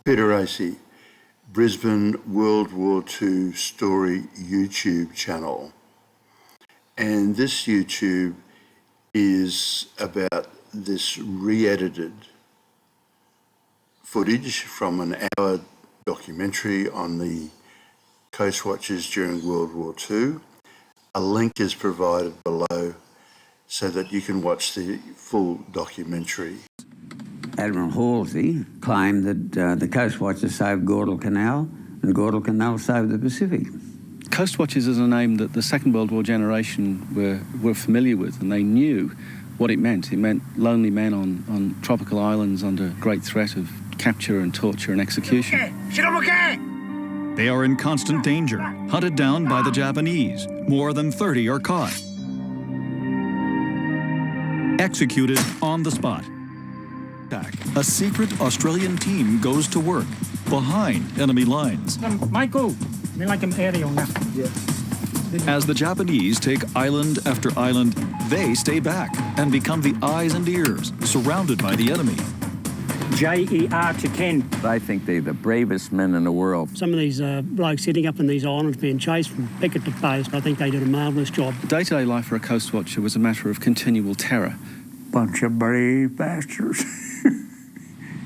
Peter Acey, Brisbane World War II Story YouTube channel. And this YouTube is about this re-edited footage from an hour documentary on the Coastwatchers during World War II. A link is provided below so that you can watch the full documentary. Admiral Halsey claimed that the Coastwatchers saved Guadalcanal and Guadalcanal saved the Pacific. Coastwatchers is a name that the Second World War generation were familiar with, and they knew what it meant. It meant lonely men on tropical islands under great threat of capture and torture and execution. They are in constant danger, hunted down by the Japanese. More than 30 are caught. Executed on the spot. A secret Australian team goes to work behind enemy lines. Michael, they like an aerial now. Yeah. As the Japanese take island after island, they stay back and become the eyes and ears, surrounded by the enemy. JER to Ken. I think they're the bravest men in the world. Some of these blokes sitting up in these islands being chased from picket to post, I think they did a marvellous job. Day-to-day life for a Coastwatcher was a matter of continual terror. Bunch of brave bastards.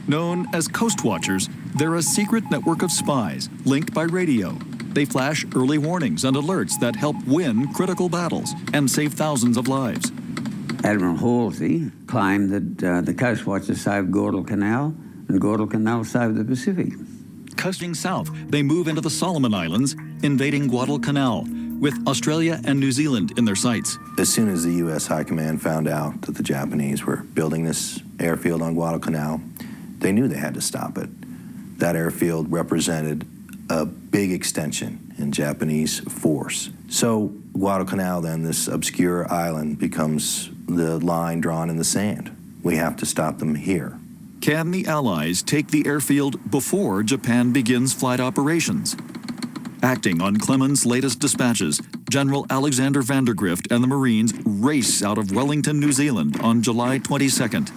Known as Coastwatchers, they're a secret network of spies linked by radio. They flash early warnings and alerts that help win critical battles and save thousands of lives. Admiral Halsey claimed that the Coastwatchers saved Guadalcanal and Guadalcanal saved the Pacific. Coasting south, they move into the Solomon Islands, invading Guadalcanal, with Australia and New Zealand in their sights. As soon as the U.S. High Command found out that the Japanese were building this airfield on Guadalcanal, they knew they had to stop it. That airfield represented a big extension in Japanese force. So Guadalcanal, then, this obscure island, becomes the line drawn in the sand. We have to stop them here. Can the Allies take the airfield before Japan begins flight operations? Acting on Clemens' latest dispatches, General Alexander Vandergrift and the Marines race out of Wellington, New Zealand on July 22nd.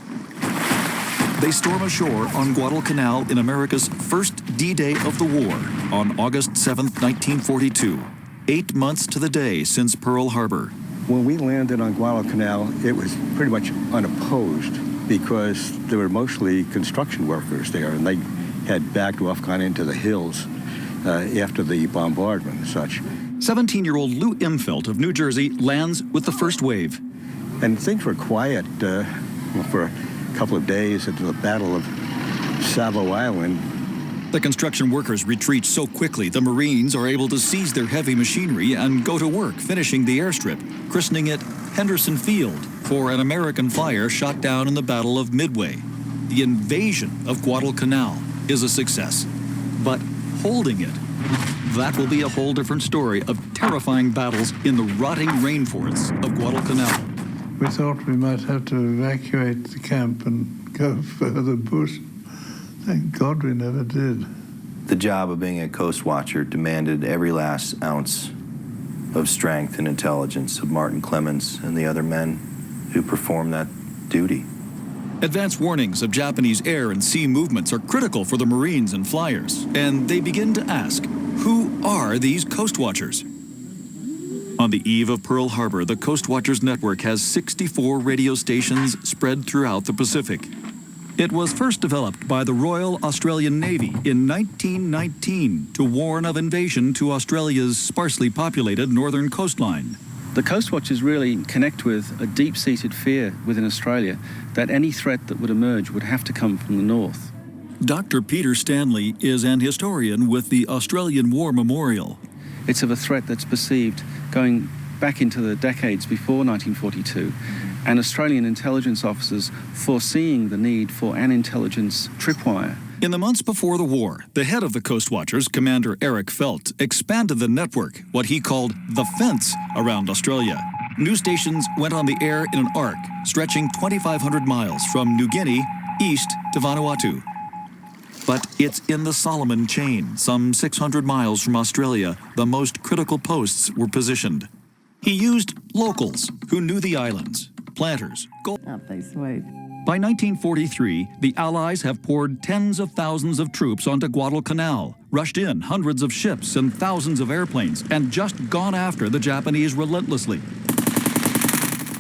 They storm ashore on Guadalcanal in America's first D-Day of the war on August 7, 1942, 8 months to the day since Pearl Harbor. When we landed on Guadalcanal, it was pretty much unopposed because there were mostly construction workers there, and they had backed off, gone into the hills after the bombardment and such. 17-year-old Lou Imfeldt of New Jersey lands with the first wave. And things were quiet for a couple of days into the Battle of Savo Island. The construction workers retreat so quickly, the Marines are able to seize their heavy machinery and go to work finishing the airstrip, christening it Henderson Field for an American flyer shot down in the Battle of Midway. The invasion of Guadalcanal is a success, but holding it, that will be a whole different story of terrifying battles in the rotting rainforests of Guadalcanal. We thought we might have to evacuate the camp and go further bush. Thank God we never did. The job of being a coast watcher demanded every last ounce of strength and intelligence of Martin Clemens and the other men who performed that duty. Advance warnings of Japanese air and sea movements are critical for the Marines and flyers, and they begin to ask, who are these Coast Watchers? On the eve of Pearl Harbor, the Coast Watchers network has 64 radio stations spread throughout the Pacific. It was first developed by the Royal Australian Navy in 1919 to warn of invasion to Australia's sparsely populated northern coastline. The Coastwatchers really connect with a deep-seated fear within Australia that any threat that would emerge would have to come from the north. Dr. Peter Stanley is an historian with the Australian War Memorial. It's of a threat that's perceived going back into the decades before 1942, and Australian intelligence officers foreseeing the need for an intelligence tripwire. In the months before the war, the head of the Coastwatchers, Commander Eric Feldt, expanded the network, what he called the fence, around Australia. New stations went on the air in an arc, stretching 2,500 miles from New Guinea east to Vanuatu. But it's in the Solomon chain, some 600 miles from Australia, the most critical posts were positioned. He used locals who knew the islands, planters, Aren't they sweet? By 1943, the Allies have poured tens of thousands of troops onto Guadalcanal, rushed in hundreds of ships and thousands of airplanes, and just gone after the Japanese relentlessly.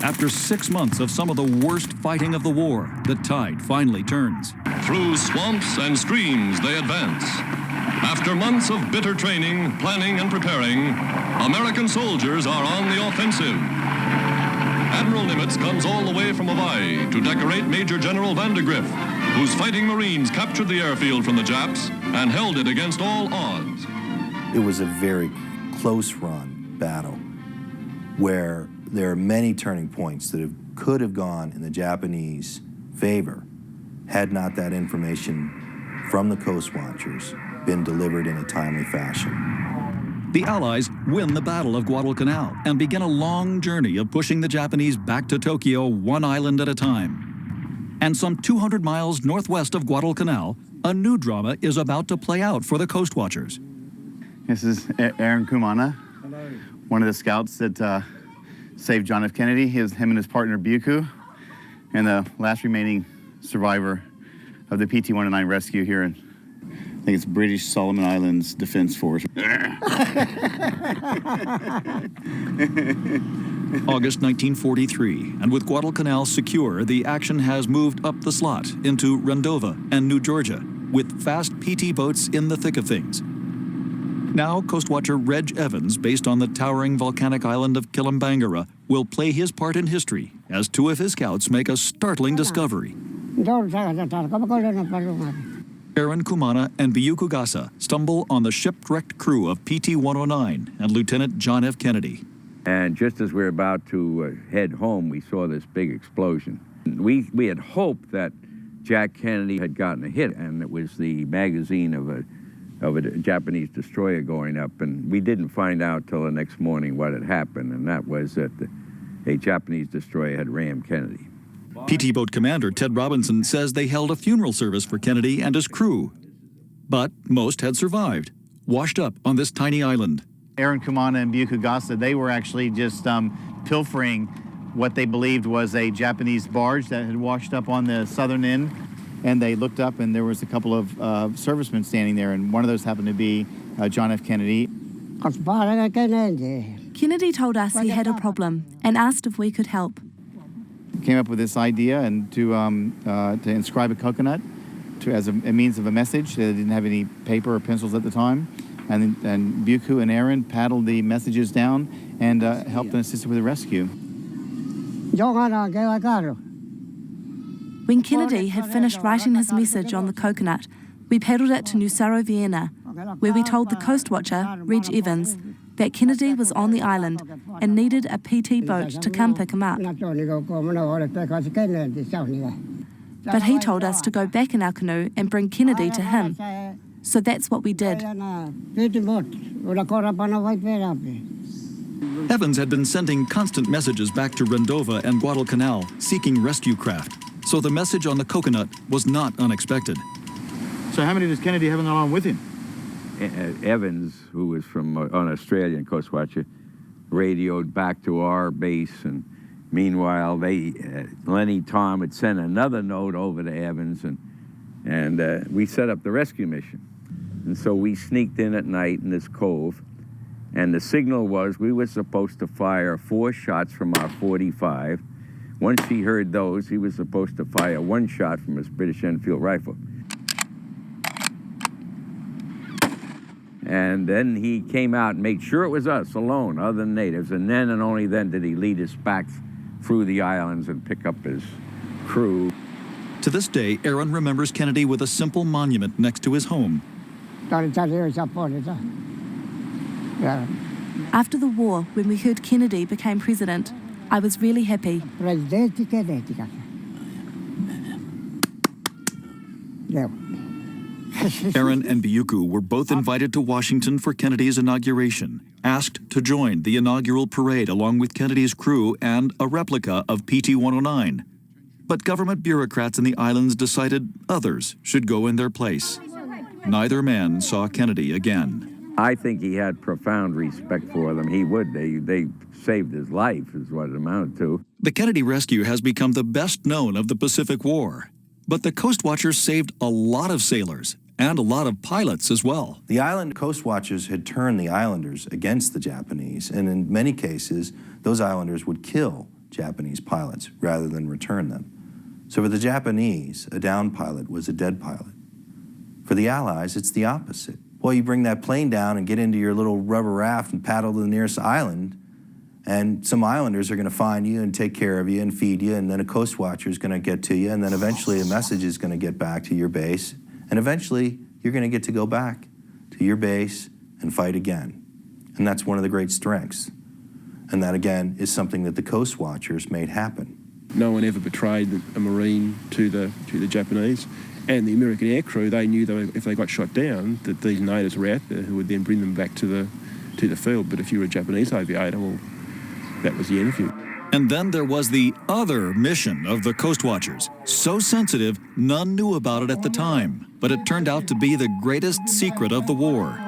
After 6 months of some of the worst fighting of the war, the tide finally turns. Through swamps and streams they advance. After months of bitter training, planning, and preparing, American soldiers are on the offensive. Admiral Nimitz comes all the way from Hawaii to decorate Major General Vandergriff, whose fighting Marines captured the airfield from the Japs and held it against all odds. It was a very close-run battle where there are many turning points that could have gone in the Japanese favor had not that information from the Coastwatchers been delivered in a timely fashion. The Allies win the Battle of Guadalcanal and begin a long journey of pushing the Japanese back to Tokyo one island at a time. And some 200 miles northwest of Guadalcanal, a new drama is about to play out for the Coastwatchers. This is Aaron Kumana, one of the scouts that saved John F. Kennedy. Him and his partner Buku, and the last remaining survivor of the PT-109 rescue here in, I think it's British Solomon Islands Defense Force. August 1943, and with Guadalcanal secure, the action has moved up the slot into Rendova and New Georgia, with fast PT boats in the thick of things. Now, Coastwatcher Reg Evans, based on the towering volcanic island of Kilambangara, will play his part in history as two of his scouts make a startling discovery. Aaron Kumana and Biyuku Gasa stumble on the shipwrecked crew of PT-109 and Lieutenant John F. Kennedy. And just as we were about to head home, we saw this big explosion. We had hoped that Jack Kennedy had gotten a hit, and it was the magazine of a Japanese destroyer going up, and we didn't find out till the next morning what had happened, and that was that a Japanese destroyer had rammed Kennedy. PT boat commander Ted Robinson says they held a funeral service for Kennedy and his crew, but most had survived, washed up on this tiny island. Aaron Kumana and Biyuku Gasa, they were actually just pilfering what they believed was a Japanese barge that had washed up on the southern end. And they looked up, and there was a couple of servicemen standing there, and one of those happened to be John F. Kennedy. Kennedy told us he had a problem and asked if we could help. Came up with this idea and to inscribe a coconut as a means of a message. They didn't have any paper or pencils at the time. And Buku and Aaron paddled the messages down and helped and assisted with the rescue. When Kennedy had finished writing his message on the coconut, we paddled it to Nusaro, Vienna, where we told the Coastwatcher, Reg Evans, that Kennedy was on the island and needed a PT boat to come pick him up. But he told us to go back in our canoe and bring Kennedy to him. So that's what we did. Evans had been sending constant messages back to Rendova and Guadalcanal, seeking rescue craft. So the message on the coconut was not unexpected. So how many does Kennedy have on with him? Evans, who was from an Australian Coastwatcher, radioed back to our base, and meanwhile Lenny Tom had sent another note over to Evans, and we set up the rescue mission. And so we sneaked in at night in this cove, and the signal was we were supposed to fire 4 shots from our .45. Once he heard those, he was supposed to fire 1 shot from his British Enfield rifle. And then he came out and made sure it was us alone, other than natives, and then and only then did he lead us back through the islands and pick up his crew. To this day, Aaron remembers Kennedy with a simple monument next to his home. After the war, when we heard Kennedy became president, I was really happy. Aaron and Biyuku were both invited to Washington for Kennedy's inauguration, asked to join the inaugural parade along with Kennedy's crew and a replica of PT-109. But government bureaucrats in the islands decided others should go in their place. Neither man saw Kennedy again. I think he had profound respect for them. He would. They saved his life, is what it amounted to. The Kennedy rescue has become the best known of the Pacific War. But the Coastwatchers saved a lot of sailors and a lot of pilots as well. The island Coastwatchers had turned the islanders against the Japanese, and in many cases, those islanders would kill Japanese pilots rather than return them. So for the Japanese, a downed pilot was a dead pilot. For the Allies, it's the opposite. Well, you bring that plane down and get into your little rubber raft and paddle to the nearest island, and some islanders are going to find you and take care of you and feed you, and then a Coastwatcher is going to get to you, and then eventually a message is going to get back to your base, and eventually you're going to get to go back to your base and fight again. And that's one of the great strengths. And that, again, is something that the Coastwatchers made happen. No one ever betrayed a Marine to the Japanese. And the American aircrew, they knew that if they got shot down, that these natives were out there who would then bring them back to the field. But if you were a Japanese aviator, well, that was the end of you. And then there was the other mission of the Coastwatchers. So sensitive, none knew about it at the time. But it turned out to be the greatest secret of the war.